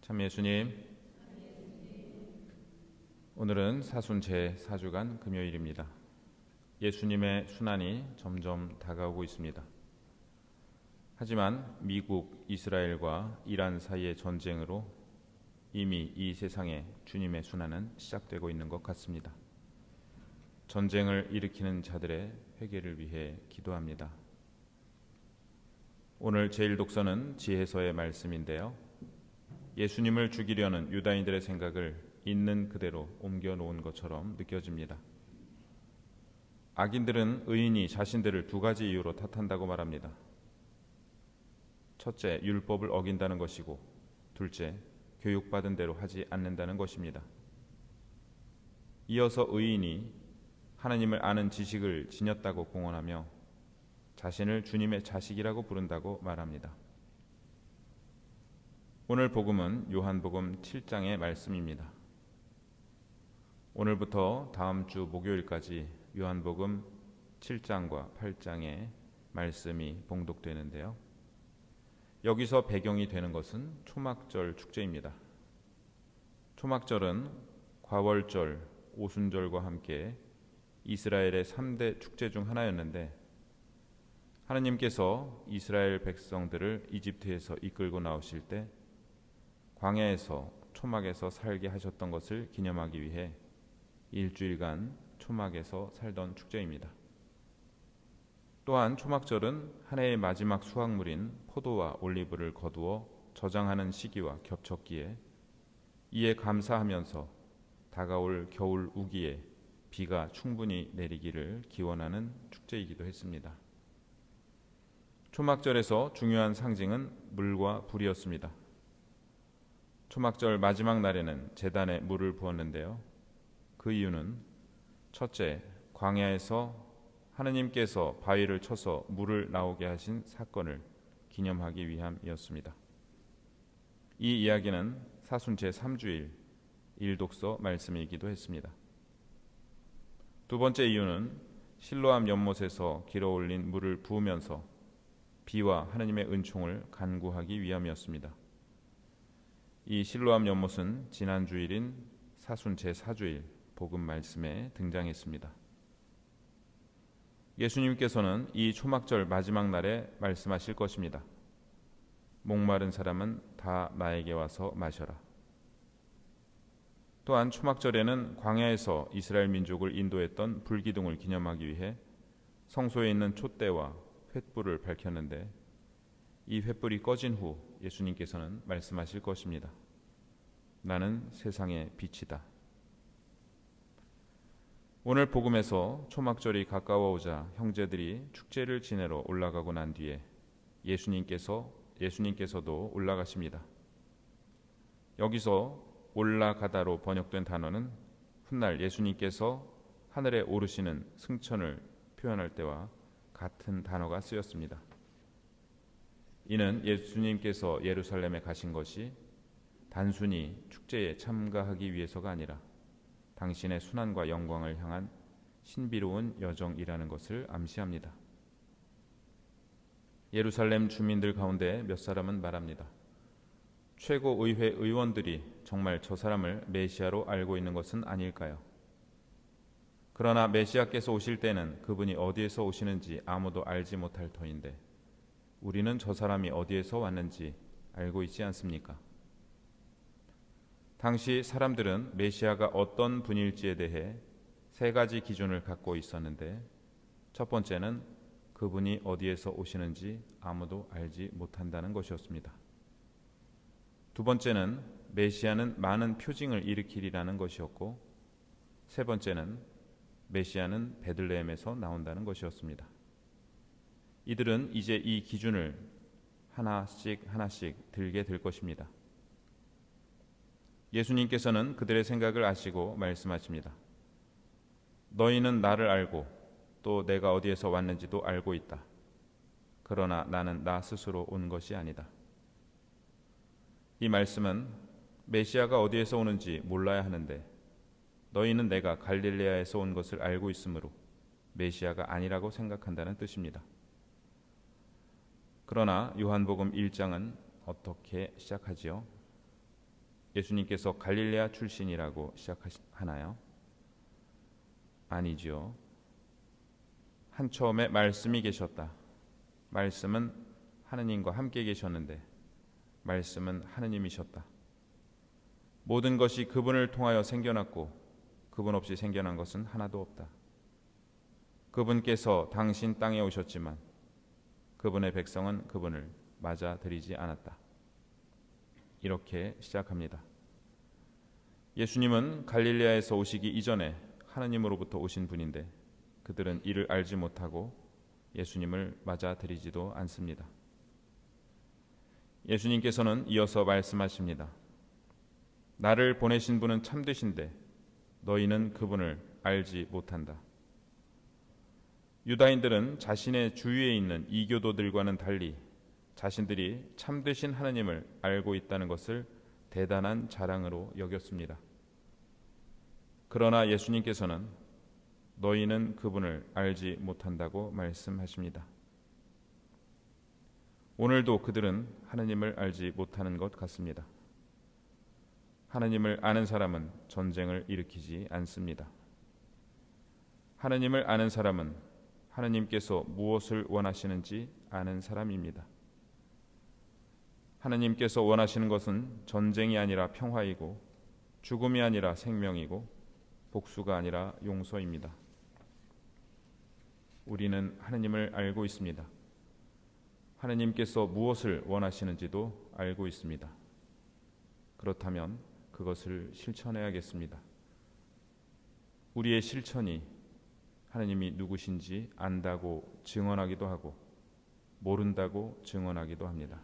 참 예수님, 오늘은 사순 제4주간 금요일입니다. 예수님의 순환이 점점 다가오고 있습니다. 하지만 미국, 이스라엘과 이란 사이의 전쟁으로 이미 이 세상에 주님의 순환은 시작되고 있는 것 같습니다. 전쟁을 일으키는 자들의 회개를 위해 기도합니다. 오늘 제1독서는 지혜서의 말씀인데요. 예수님을 죽이려는 유다인들의 생각을 있는 그대로 옮겨놓은 것처럼 느껴집니다. 악인들은 의인이 자신들을 두 가지 이유로 탓한다고 말합니다. 첫째, 율법을 어긴다는 것이고, 둘째, 교육받은 대로 하지 않는다는 것입니다. 이어서 의인이 하나님을 아는 지식을 지녔다고 공언하며 자신을 주님의 자식이라고 부른다고 말합니다. 오늘 복음은 요한복음 7장의 말씀입니다. 오늘부터 다음 주 목요일까지 요한복음 7장과 8장의 말씀이 봉독되는데요. 여기서 배경이 되는 것은 초막절 축제입니다. 초막절은 과월절, 오순절과 함께 이스라엘의 3대 축제 중 하나였는데, 하나님께서 이스라엘 백성들을 이집트에서 이끌고 나오실 때 광야에서 초막에서 살게 하셨던 것을 기념하기 위해 일주일간 초막에서 살던 축제입니다. 또한 초막절은 한 해의 마지막 수확물인 포도와 올리브를 거두어 저장하는 시기와 겹쳤기에 이에 감사하면서 다가올 겨울 우기에 비가 충분히 내리기를 기원하는 축제이기도 했습니다. 초막절에서 중요한 상징은 물과 불이었습니다. 초막절 마지막 날에는 제단에 물을 부었는데요. 그 이유는 첫째, 광야에서 하느님께서 바위를 쳐서 물을 나오게 하신 사건을 기념하기 위함이었습니다. 이 이야기는 사순 제3주일 일독서 말씀이기도 했습니다. 두 번째 이유는 실로암 연못에서 길어올린 물을 부으면서 비와 하느님의 은총을 간구하기 위함이었습니다. 이 실로암 연못은 지난 주일인 사순 제4주일 복음 말씀에 등장했습니다. 예수님께서는 이 초막절 마지막 날에 말씀하실 것입니다. 목마른 사람은 다 나에게 와서 마셔라. 또한 초막절에는 광야에서 이스라엘 민족을 인도했던 불기둥을 기념하기 위해 성소에 있는 촛대와 횃불을 밝혔는데, 이 횃불이 꺼진 후 예수님께서는 말씀하실 것입니다. 나는 세상의 빛이다. 오늘 복음에서 초막절이 가까워오자 형제들이 축제를 지내러 올라가고 난 뒤에 예수님께서도 올라가십니다. 여기서 올라가다로 번역된 단어는 훗날 예수님께서 하늘에 오르시는 승천을 표현할 때와 같은 단어가 쓰였습니다. 이는 예수님께서 예루살렘에 가신 것이 단순히 축제에 참가하기 위해서가 아니라 당신의 순환과 영광을 향한 신비로운 여정이라는 것을 암시합니다. 예루살렘 주민들 가운데 몇 사람은 말합니다. 최고의회 의원들이 정말 저 사람을 메시아로 알고 있는 것은 아닐까요? 그러나 메시아께서 오실 때는 그분이 어디에서 오시는지 아무도 알지 못할 터인데 우리는 저 사람이 어디에서 왔는지 알고 있지 않습니까? 당시 사람들은 메시아가 어떤 분일지에 대해 세 가지 기준을 갖고 있었는데, 첫 번째는 그분이 어디에서 오시는지 아무도 알지 못한다는 것이었습니다. 두 번째는 메시아는 많은 표징을 일으키리라는 것이었고, 세 번째는 메시아는 베들레헴에서 나온다는 것이었습니다. 이들은 이제 이 기준을 하나씩 들게 될 것입니다. 예수님께서는 그들의 생각을 아시고 말씀하십니다. 너희는 나를 알고 또 내가 어디에서 왔는지도 알고 있다. 그러나 나는 나 스스로 온 것이 아니다. 이 말씀은 메시아가 어디에서 오는지 몰라야 하는데 너희는 내가 갈릴레아에서 온 것을 알고 있으므로 메시아가 아니라고 생각한다는 뜻입니다. 그러나 요한복음 1장은 어떻게 시작하지요? 예수님께서 갈릴레아 출신이라고 시작하나요? 아니지요. 한 처음에 말씀이 계셨다. 말씀은 하느님과 함께 계셨는데 말씀은 하느님이셨다. 모든 것이 그분을 통하여 생겨났고 그분 없이 생겨난 것은 하나도 없다. 그분께서 당신 땅에 오셨지만 그분의 백성은 그분을 맞아들이지 않았다. 이렇게 시작합니다. 예수님은 갈릴레아에서 오시기 이전에 하느님으로부터 오신 분인데 그들은 이를 알지 못하고 예수님을 맞아들이지도 않습니다. 예수님께서는 이어서 말씀하십니다. 나를 보내신 분은 참되신데 너희는 그분을 알지 못한다. 유다인들은 자신의 주위에 있는 이교도들과는 달리 자신들이 참되신 하느님을 알고 있다는 것을 대단한 자랑으로 여겼습니다. 그러나 예수님께서는 너희는 그분을 알지 못한다고 말씀하십니다. 오늘도 그들은 하느님을 알지 못하는 것 같습니다. 하느님을 아는 사람은 전쟁을 일으키지 않습니다. 하느님을 아는 사람은 하느님께서 무엇을 원하시는지 아는 사람입니다. 하느님께서 원하시는 것은 전쟁이 아니라 평화이고 죽음이 아니라 생명이고 복수가 아니라 용서입니다. 우리는 하느님을 알고 있습니다. 하느님께서 무엇을 원하시는지도 알고 있습니다. 그렇다면 그것을 실천해야겠습니다. 우리의 실천이 하느님이 누구신지 안다고 증언하기도 하고 모른다고 증언하기도 합니다.